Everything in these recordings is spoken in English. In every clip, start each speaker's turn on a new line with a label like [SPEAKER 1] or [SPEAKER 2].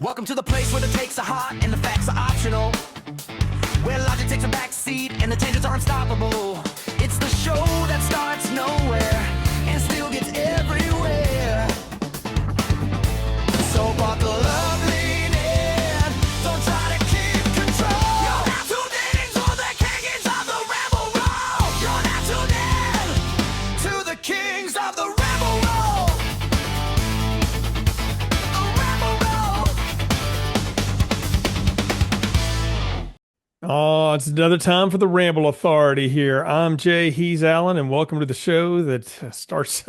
[SPEAKER 1] Welcome to the place where the takes are hot and the facts are optional. Where logic takes a back seat and the changes are unstoppable. It's the show that starts nowhere and still gets everywhere. So buckle up, lean in, don't try to keep control. You're not tuned in to the kings of the rebel roll. You're not tuned in to the kings of the rebel roll. The rebel roll.
[SPEAKER 2] Oh, it's another time for the Ramble Authority here. I'm Jay, he's Alan, and welcome to the show that starts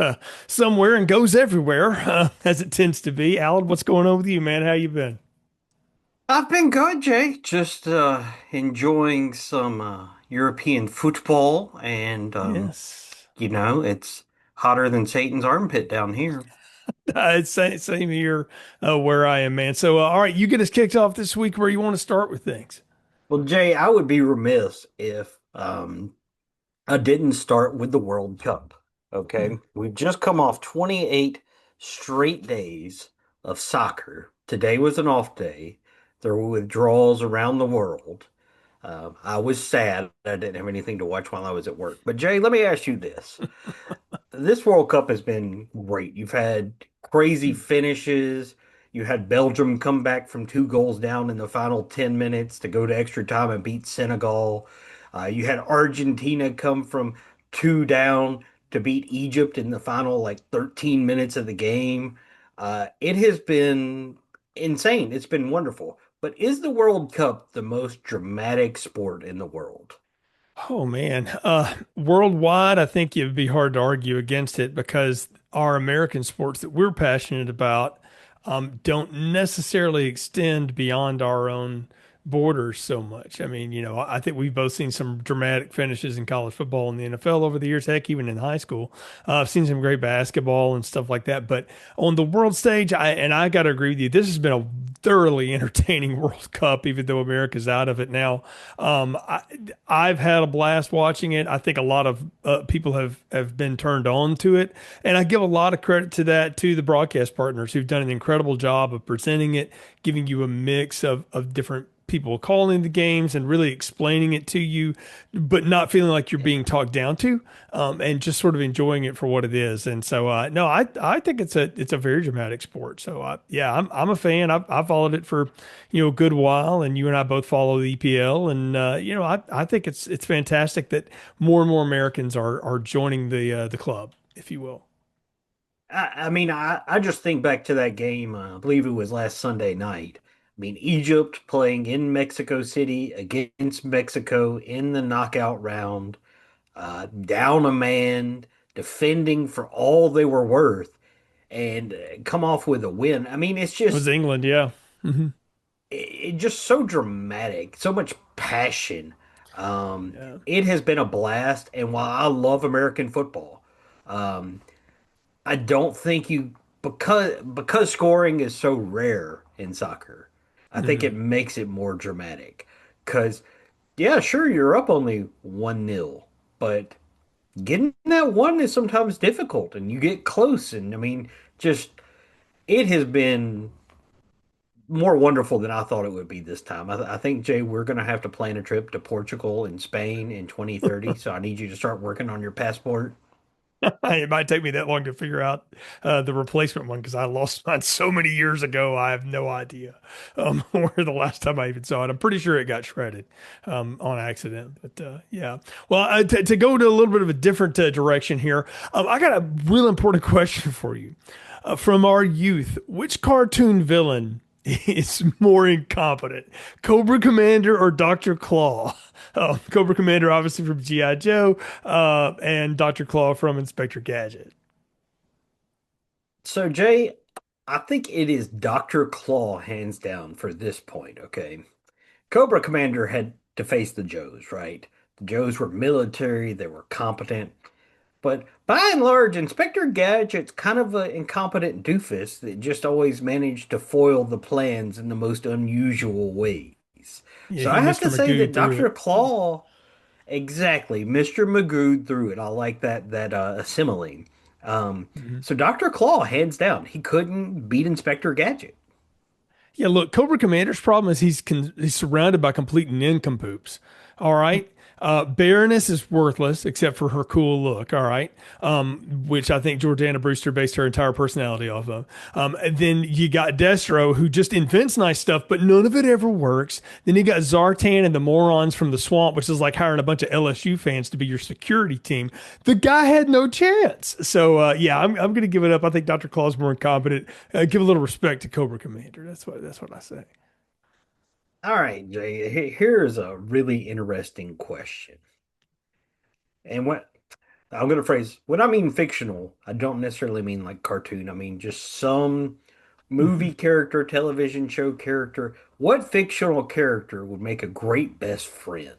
[SPEAKER 2] somewhere and goes everywhere, as it tends to be. Alan, what's going on with you, man? How you been?
[SPEAKER 3] I've been good, Jay. Just enjoying some European football, and
[SPEAKER 2] Yes.
[SPEAKER 3] it's hotter than Satan's armpit down here.
[SPEAKER 2] It's same here where I am, man. So, all right, you get us kicked off this week where you want to start with things.
[SPEAKER 3] Well, Jay, I would be remiss if I didn't start with the World Cup. Okay, we've just come off 28 straight days of soccer. Today was an off day. There were withdrawals around the world. I was sad I didn't have anything to watch while I was at work. But Jay, let me ask you this. This World Cup has been great. You've had crazy finishes. You had Belgium come back from 2 goals down in the final 10 minutes to go to extra time and beat Senegal. You had Argentina come from two down to beat Egypt in the final like 13 minutes of the game. It has been insane. It's been wonderful. But is the World Cup the most dramatic sport in the world?
[SPEAKER 2] Oh man, worldwide, I think it'd be hard to argue against it because our American sports that we're passionate about don't necessarily extend beyond our own borders so much. I mean, I think we've both seen some dramatic finishes in college football and the NFL over the years. Heck, even in high school, I've seen some great basketball and stuff like that. But on the world stage, I got to agree with you. This has been a thoroughly entertaining World Cup, even though America's out of it now. I've had a blast watching it. I think a lot of people have been turned on to it, and I give a lot of credit to that to the broadcast partners who've done an incredible job of presenting it, giving you a mix of different people calling the games and really explaining it to you, but not feeling like you're being talked down to, and just sort of enjoying it for what it is. And so, no, I think it's a very dramatic sport. So, yeah, I'm a fan. I've followed it for a good while, and you and I both follow the EPL, and I think it's fantastic that more and more Americans are joining the club, if you will.
[SPEAKER 3] I just think back to that game. I believe it was last Sunday night. I mean, Egypt playing in Mexico City against Mexico in the knockout round, down a man, defending for all they were worth, and come off with a win. I mean, it's
[SPEAKER 2] It was
[SPEAKER 3] just
[SPEAKER 2] England, yeah. Hmm.
[SPEAKER 3] it just so dramatic, so much passion.
[SPEAKER 2] Yeah.
[SPEAKER 3] It has been a blast, and while I love American football, um, I don't think you because scoring is so rare in soccer. I think
[SPEAKER 2] Hmm.
[SPEAKER 3] it makes it more dramatic. Because yeah, sure, you're up only 1-0, but getting that one is sometimes difficult, and you get close. And I mean, just it has been more wonderful than I thought it would be this time. I think, Jay, we're going to have to plan a trip to Portugal and Spain in 2030. So I need you to start working on your passport.
[SPEAKER 2] It might take me that long to figure out the replacement one because I lost mine so many years ago. I have no idea where the last time I even saw it. I'm pretty sure it got shredded on accident. But yeah, well, to go to a little bit of a different direction here, I got a real important question for you. From our youth, which cartoon villain is more incompetent, Cobra Commander or Dr. Claw? Cobra Commander, obviously from G.I. Joe, and Dr. Claw from Inspector Gadget.
[SPEAKER 3] So, Jay, I think it is Dr. Claw hands down for this point, okay? Cobra Commander had to face the Joes, right? The Joes were military, they were competent, but by and large, Inspector Gadget's kind of an incompetent doofus that just always managed to foil the plans in the most unusual ways.
[SPEAKER 2] Yeah,
[SPEAKER 3] So
[SPEAKER 2] he
[SPEAKER 3] I have
[SPEAKER 2] Mr.
[SPEAKER 3] to say
[SPEAKER 2] Magoo
[SPEAKER 3] that
[SPEAKER 2] through
[SPEAKER 3] Dr.
[SPEAKER 2] it.
[SPEAKER 3] Claw, exactly, Mr. Magoo threw it. I like that simile. Um,
[SPEAKER 2] Mhm.
[SPEAKER 3] so Dr. Claw, hands down, he couldn't beat Inspector Gadget.
[SPEAKER 2] Yeah, look, Cobra Commander's problem is he's surrounded by complete nincompoops. All right. Baroness is worthless except for her cool look. All right. Which I think Jordana Brewster based her entire personality off of. And then you got Destro, who just invents nice stuff, but none of it ever works. Then you got Zartan and the morons from the swamp, which is like hiring a bunch of LSU fans to be your security team. The guy had no chance. So yeah, I'm going to give it up. I think Dr. Claw's more incompetent. Give a little respect to Cobra Commander. That's what I say.
[SPEAKER 3] All right, Jay, here's a really interesting question. And what I'm going to phrase, when I mean fictional, I don't necessarily mean like cartoon. I mean just some
[SPEAKER 2] Mhm.
[SPEAKER 3] movie character, television show character. What fictional character would make a great best friend?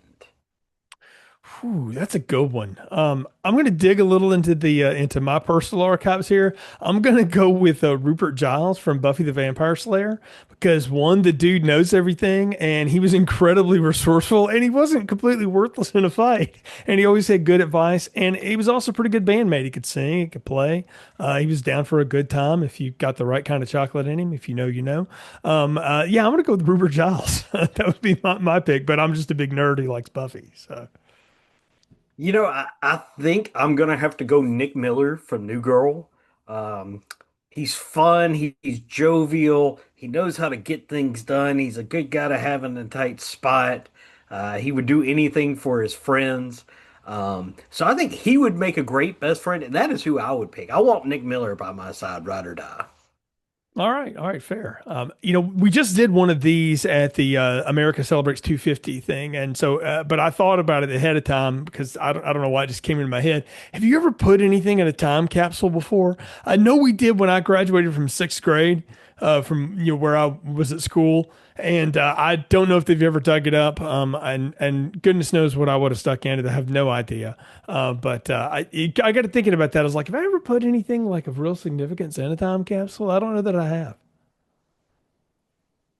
[SPEAKER 2] Whew, that's a good one. I'm going to dig a little into my personal archives here. I'm going to go with Rupert Giles from Buffy the Vampire Slayer because one, the dude knows everything, and he was incredibly resourceful, and he wasn't completely worthless in a fight, and he always had good advice, and he was also a pretty good bandmate. He could sing, he could play. He was down for a good time if you got the right kind of chocolate in him. If you know, you know. Yeah, I'm going to go with Rupert Giles. That would be my pick, but I'm just a big nerd who likes Buffy, so.
[SPEAKER 3] I think I'm gonna have to go Nick Miller from New Girl. Um, he's fun, he's jovial, he knows how to get things done. He's a good guy to have in a tight spot. He would do anything for his friends. So I think he would make a great best friend, and that is who I would pick. I want Nick Miller by my side, ride or die.
[SPEAKER 2] All right, fair. We just did one of these at the America Celebrates 250 thing, and so, but I thought about it ahead of time because I don't know why it just came into my head. Have you ever put anything in a time capsule before? I know we did when I graduated from sixth grade, from where I was at school, and I don't know if they've ever dug it up. And goodness knows what I would have stuck in it. I have no idea. I got to thinking about that. I was like, have I ever put anything like of real significance in a time capsule? I don't know that I have.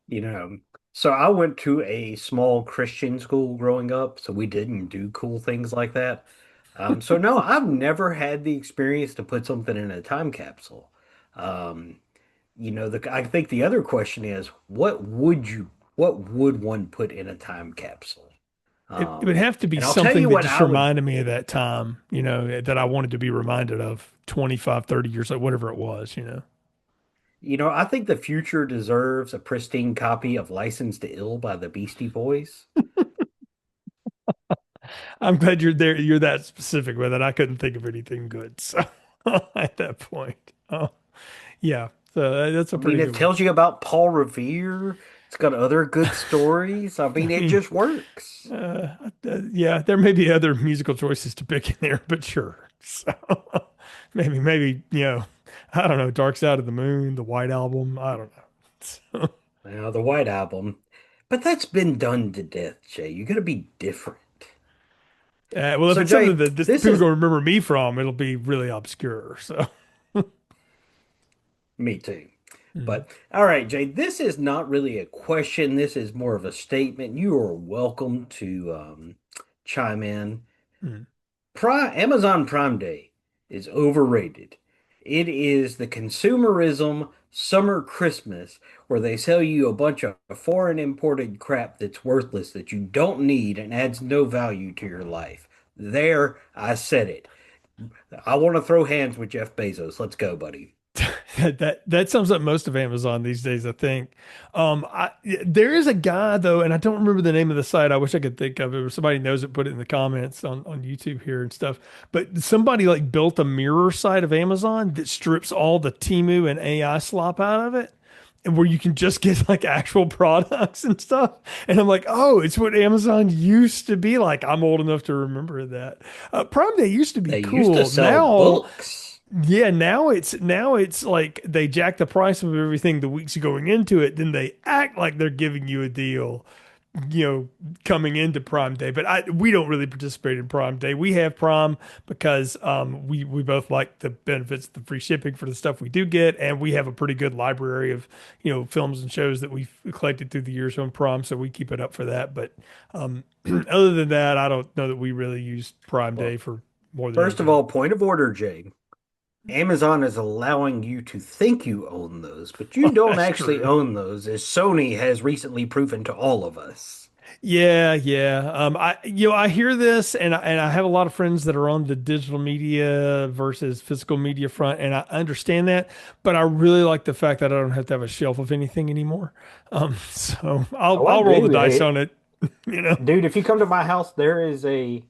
[SPEAKER 3] You know, so I went to a small Christian school growing up, so we didn't do cool things like that. So no, I've never had the experience to put something in a time capsule. Um, I think the other question is, what would one put in a time capsule?
[SPEAKER 2] It would have to be
[SPEAKER 3] And I'll tell
[SPEAKER 2] something
[SPEAKER 3] you
[SPEAKER 2] that
[SPEAKER 3] what
[SPEAKER 2] just
[SPEAKER 3] I would,
[SPEAKER 2] reminded me of that time, that I wanted to be reminded of 25, 30 years, like whatever it was.
[SPEAKER 3] I think the future deserves a pristine copy of License to Ill by the Beastie Boys.
[SPEAKER 2] I'm glad you're there. You're that specific with it. I couldn't think of anything good. So at that point, oh, yeah. So that's a
[SPEAKER 3] I mean,
[SPEAKER 2] pretty
[SPEAKER 3] it
[SPEAKER 2] good one.
[SPEAKER 3] tells you about Paul Revere. It's got other good stories. I
[SPEAKER 2] I
[SPEAKER 3] mean, it
[SPEAKER 2] mean,
[SPEAKER 3] just works.
[SPEAKER 2] yeah, there may be other musical choices to pick in there, but sure. So maybe, I don't know, Dark Side of the Moon, the White Album. I don't know.
[SPEAKER 3] Now, the White Album, but that's been done to death, Jay. You got to be different.
[SPEAKER 2] Well, if
[SPEAKER 3] So,
[SPEAKER 2] it's something
[SPEAKER 3] Jay,
[SPEAKER 2] that
[SPEAKER 3] this
[SPEAKER 2] people are
[SPEAKER 3] is
[SPEAKER 2] going to remember me from, it'll be really obscure. So,
[SPEAKER 3] me too.
[SPEAKER 2] mm,
[SPEAKER 3] But all right, Jay, this is not really a question. This is more of a statement. You are welcome to chime in.
[SPEAKER 2] mm.
[SPEAKER 3] Amazon Prime Day is overrated. It is the consumerism summer Christmas where they sell you a bunch of foreign imported crap that's worthless that you don't need and adds no value to your life. There, I said it. I want to throw hands with Jeff Bezos. Let's go, buddy.
[SPEAKER 2] That sums up most of Amazon these days, I think. There is a guy though, and I don't remember the name of the site. I wish I could think of it, or somebody knows it, put it in the comments on YouTube here and stuff. But somebody like built a mirror site of Amazon that strips all the Temu and AI slop out of it. And where you can just get like actual products and stuff. And I'm like, oh, it's what Amazon used to be like. I'm old enough to remember that. Prime Day used to be
[SPEAKER 3] They used to
[SPEAKER 2] cool.
[SPEAKER 3] sell
[SPEAKER 2] Now
[SPEAKER 3] books.
[SPEAKER 2] yeah, now it's like they jack the price of everything the weeks going into it, then they act like they're giving you a deal, you know, coming into Prime Day. But we don't really participate in Prime Day. We have Prime because we both like the benefits, the free shipping for the stuff we do get, and we have a pretty good library of films and shows that we've collected through the years on Prime, so we keep it up for that. But other than that, I don't know that we really use Prime Day
[SPEAKER 3] Well,
[SPEAKER 2] for more than
[SPEAKER 3] first of
[SPEAKER 2] anything.
[SPEAKER 3] all, point of order, Jay. Amazon is allowing you to think you own those, but you don't
[SPEAKER 2] That's
[SPEAKER 3] actually
[SPEAKER 2] true.
[SPEAKER 3] own those, as Sony has recently proven to all of us.
[SPEAKER 2] Yeah, yeah. I hear this, and I have a lot of friends that are on the digital media versus physical media front, and I understand that, but I really like the fact that I don't have to have a shelf of anything anymore. So I'll
[SPEAKER 3] Oh, I
[SPEAKER 2] I'll roll the
[SPEAKER 3] do.
[SPEAKER 2] dice on it, you know.
[SPEAKER 3] Dude, if you come to my house, there is a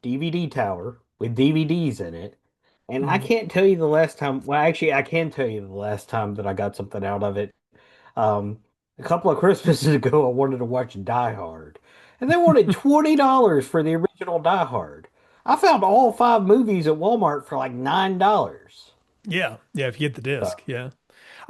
[SPEAKER 3] DVD tower with DVDs in it. And I
[SPEAKER 2] Mm.
[SPEAKER 3] can't tell you the last time. Well, actually, I can tell you the last time that I got something out of it. Um, a couple of Christmases ago, I wanted to watch Die Hard, and they wanted $20 for the original Die Hard. I found all five movies at Walmart for like $9.
[SPEAKER 2] Yeah, yeah. If you get the
[SPEAKER 3] So,
[SPEAKER 2] disc, yeah.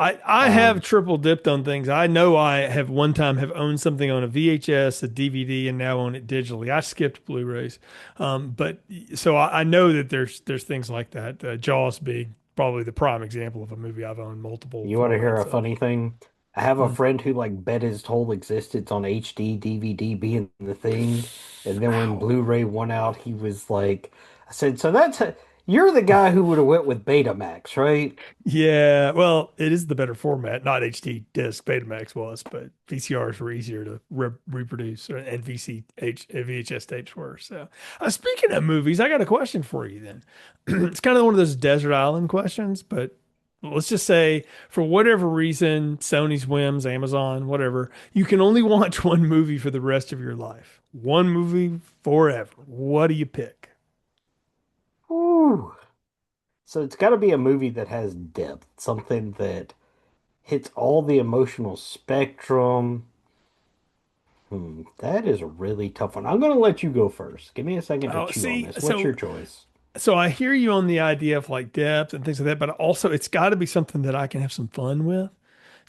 [SPEAKER 2] I have
[SPEAKER 3] um,
[SPEAKER 2] triple dipped on things. I know I have one time have owned something on a VHS, a DVD, and now own it digitally. I skipped Blu-rays, but so I know that there's things like that. Jaws being probably the prime example of a movie I've owned multiple
[SPEAKER 3] you want to hear a
[SPEAKER 2] formats of.
[SPEAKER 3] funny thing? I have a
[SPEAKER 2] Mm.
[SPEAKER 3] friend who like bet his whole existence on HD DVD being the thing, and then when
[SPEAKER 2] Wow.
[SPEAKER 3] Blu-ray won out, he was like, "I said, so you're the guy who would have went with Betamax, right?"
[SPEAKER 2] Yeah, well, it is the better format, not HD disc. Betamax was, but VCRs were easier to reproduce, and VHS tapes were. So, speaking of movies, I got a question for you. Then, it's kind of one of those desert island questions, but let's just say, for whatever reason, Sony's whims, Amazon, whatever, you can only watch one movie for the rest of your life. One movie forever. What do you pick?
[SPEAKER 3] Ooh. So it's got to be a movie that has depth, something that hits all the emotional spectrum. That is a really tough one. I'm going to let you go first. Give me a second to
[SPEAKER 2] Oh,
[SPEAKER 3] chew on
[SPEAKER 2] see,
[SPEAKER 3] this. What's your
[SPEAKER 2] so
[SPEAKER 3] choice?
[SPEAKER 2] I hear you on the idea of like depth and things like that, but also it's got to be something that I can have some fun with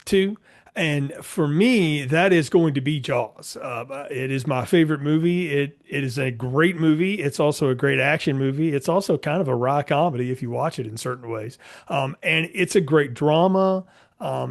[SPEAKER 2] too. And for me, that is going to be Jaws. It is my favorite movie. It is a great movie. It's also a great action movie. It's also kind of a wry comedy if you watch it in certain ways. And it's a great drama.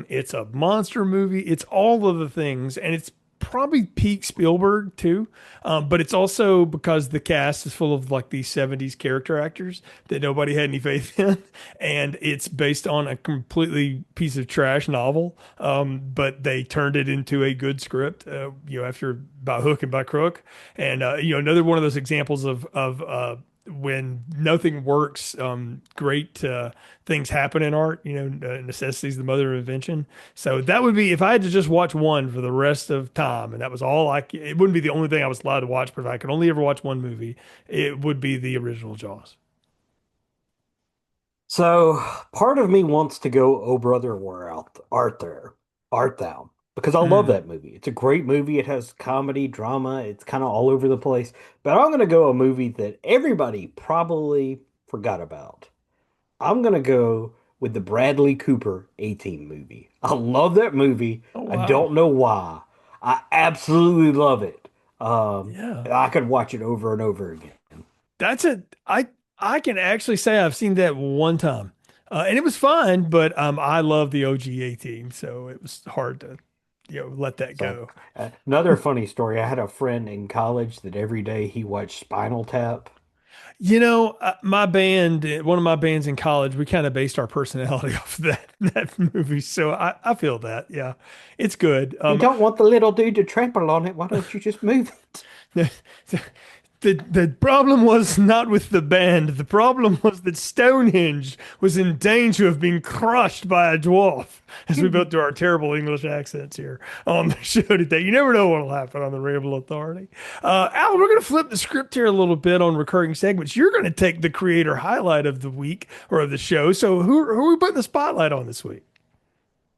[SPEAKER 2] It's a monster movie. It's all of the things, and it's probably peak Spielberg too. But it's also because the cast is full of like these 70s character actors that nobody had any faith in. And it's based on a completely piece of trash novel. But they turned it into a good script, after by hook and by crook. And, another one of those examples of when nothing works, great things happen in art. Necessity is the mother of invention. So that would be if I had to just watch one for the rest of time, and that was all it wouldn't be the only thing I was allowed to watch, but if I could only ever watch one movie, it would be the original Jaws.
[SPEAKER 3] So part of me wants to go, "Oh brother, art there? Art thou?" Because I love
[SPEAKER 2] Mm.
[SPEAKER 3] that movie. It's a great movie. It has comedy, drama. It's kind of all over the place. But I'm going to go a movie that everybody probably forgot about. I'm going to go with the Bradley Cooper 18 movie. I love that movie.
[SPEAKER 2] Oh
[SPEAKER 3] I
[SPEAKER 2] wow.
[SPEAKER 3] don't know why. I absolutely love it.
[SPEAKER 2] Yeah.
[SPEAKER 3] I could watch it over and over again.
[SPEAKER 2] That's a I can actually say I've seen that one time. And it was fun, but I love the OGA team, so it was hard to, let that
[SPEAKER 3] So,
[SPEAKER 2] go.
[SPEAKER 3] another funny story. I had a friend in college that every day he watched Spinal Tap.
[SPEAKER 2] My band, one of my bands in college, we kind of based our personality off of that movie. So I feel that. Yeah, it's good.
[SPEAKER 3] You don't want the little dude to trample on it. Why don't you just move it?
[SPEAKER 2] The problem was not with the band. The problem was that Stonehenge was in danger of being crushed by a dwarf. As we both do our terrible English accents here on the show today, you never know what will happen on the Ramble Authority. Al, we're going to flip the script here a little bit on recurring segments. You're going to take the creator highlight of the week or of the show. So who are we putting the spotlight on this week?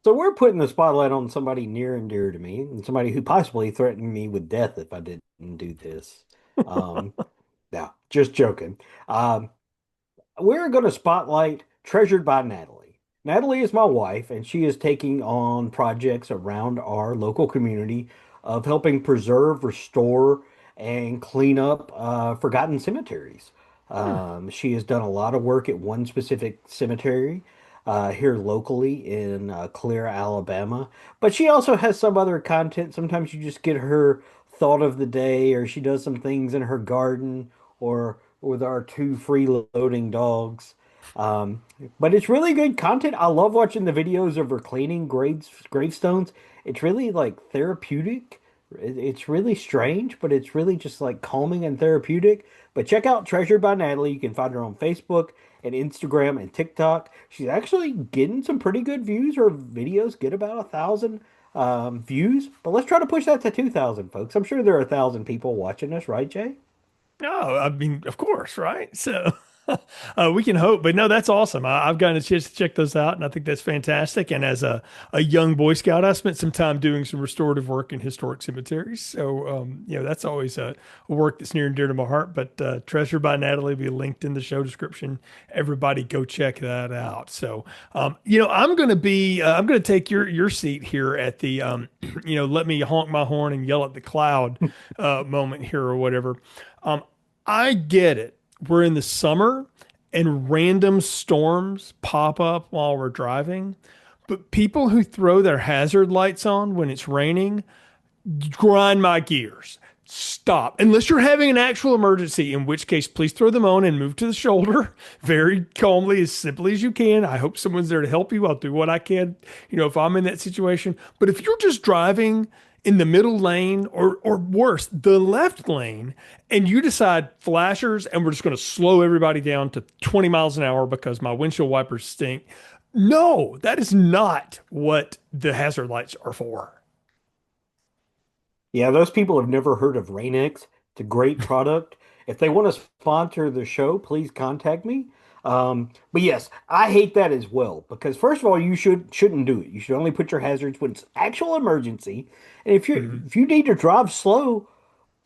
[SPEAKER 3] So we're putting the spotlight on somebody near and dear to me, and somebody who possibly threatened me with death if I didn't do this. Um, no, just joking. Um, we're going to spotlight Treasured by Natalie. Natalie is my wife, and she is taking on projects around our local community of helping preserve, restore, and clean up forgotten cemeteries.
[SPEAKER 2] Hmm.
[SPEAKER 3] She has done a lot of work at one specific cemetery here locally in Clear, Alabama. But she also has some other content. Sometimes you just get her thought of the day, or she does some things in her garden, or with our two freeloading dogs. Um, but it's really good content. I love watching the videos of her cleaning gravestones. It's really like therapeutic. It's really strange, but it's really just like calming and therapeutic. But check out Treasure by Natalie. You can find her on Facebook and Instagram and TikTok. She's actually getting some pretty good views. Her videos get about 1,000 views. But let's try to push that to 2,000, folks. I'm sure there are 1,000 people watching us, right, Jay?
[SPEAKER 2] No, I mean, of course, right? So we can hope, but no, that's awesome. I've gotten a chance to check those out, and I think that's fantastic. And as a young Boy Scout, I spent some time doing some restorative work in historic cemeteries. So, that's always a work that's near and dear to my heart. But Treasure by Natalie will be linked in the show description. Everybody go check that out. So, I'm going to take your seat here at the, let me honk my horn and yell at the cloud moment here or whatever. I get it. We're in the summer and random storms pop up while we're driving. But people who throw their hazard lights on when it's raining grind my gears. Stop. Unless you're having an actual emergency, in which case, please throw them on and move to the shoulder very calmly, as simply as you can. I hope someone's there to help you. I'll do what I can, if I'm in that situation. But if you're just driving in the middle lane or worse, the left lane, and you decide flashers and we're just going to slow everybody down to 20 miles an hour because my windshield wipers stink. No, that is not what the hazard lights are for.
[SPEAKER 3] Yeah, those people have never heard of Rain-X. It's a great product. If they want to sponsor the show, please contact me. But yes, I hate that as well because first of all, you shouldn't do it. You should only put your hazards when it's actual emergency. And if you need to drive slow,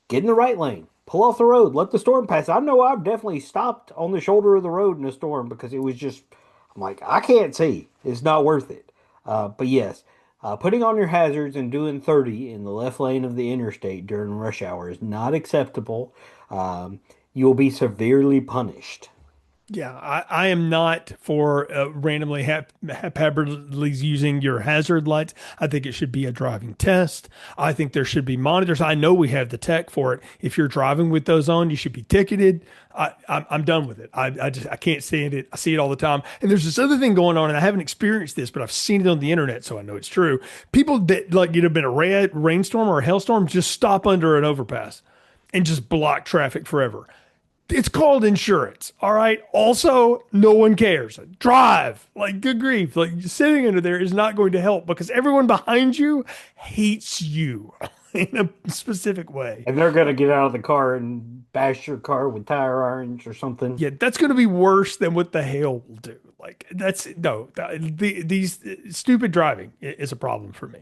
[SPEAKER 3] get in the right lane. Pull off the road. Let the storm pass. I know I've definitely stopped on the shoulder of the road in a storm because it was just, I'm like, I can't see. It's not worth it. But yes, putting on your hazards and doing 30 in the left lane of the interstate during rush hour is not acceptable. You will be severely punished.
[SPEAKER 2] Yeah, I am not for randomly haphazardly using your hazard lights. I think it should be a driving test. I think there should be monitors. I know we have the tech for it. If you're driving with those on, you should be ticketed. I'm done with it. I can't stand it. I see it all the time. And there's this other thing going on, and I haven't experienced this, but I've seen it on the internet, so I know it's true. People that been a rainstorm or a hailstorm just stop under an overpass and just block traffic forever. It's called insurance. All right. Also, no one cares. Drive. Like, good grief. Like, sitting under there is not going to help because everyone behind you hates you in a specific way.
[SPEAKER 3] And they're going to get out of the car and bash your car with tire irons or something.
[SPEAKER 2] Yeah, that's going to be worse than what the hail will do. Like, that's no, these stupid driving is a problem for me.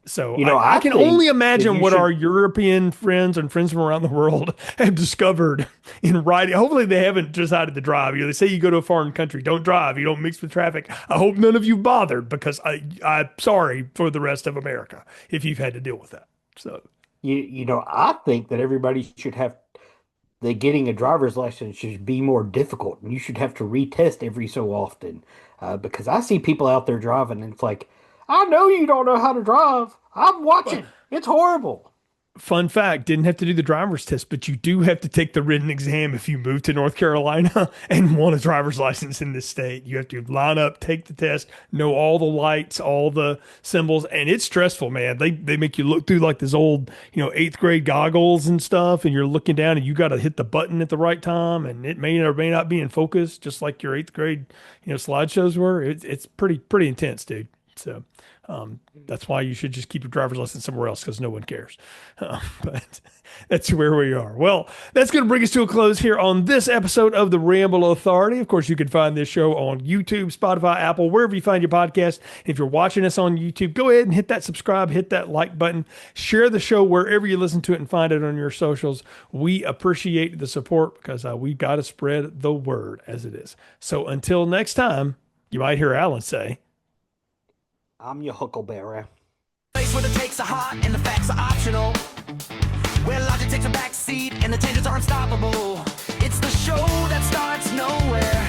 [SPEAKER 2] So I can only imagine what our European friends and friends from around the world have discovered in riding. Hopefully they haven't decided to drive. They say you go to a foreign country, don't drive, you don't mix with traffic. I hope none of you bothered because I'm sorry for the rest of America if you've had to deal with that. So
[SPEAKER 3] I think that everybody should have getting a driver's license should be more difficult, and you should have to retest every so often. Because I see people out there driving, and it's like, I know you don't know how to drive. I'm watching. It's horrible.
[SPEAKER 2] Fun fact, didn't have to do the driver's test, but you do have to take the written exam if you move to North Carolina and want a driver's license in this state. You have to line up, take the test, know all the lights, all the symbols, and it's stressful, man. They make you look through like this old, eighth grade goggles and stuff, and you're looking down and you got to hit the button at the right time, and it may or may not be in focus, just like your eighth grade, slideshows were. It's pretty intense, dude. So that's why you should just keep your driver's license somewhere else because no one cares. But that's where we are. Well, that's going to bring us to a close here on this episode of the Ramble Authority. Of course, you can find this show on YouTube, Spotify, Apple, wherever you find your podcast. If you're watching us on YouTube, go ahead and hit that subscribe, hit that like button, share the show wherever you listen to it and find it on your socials. We appreciate the support because we've got to spread the word as it is. So until next time, you might hear Alan say,
[SPEAKER 3] I'm your huckleberry.
[SPEAKER 1] Place where the takes are hot and the facts are optional. Where logic takes a back seat and the tangents are unstoppable. It's the show that starts nowhere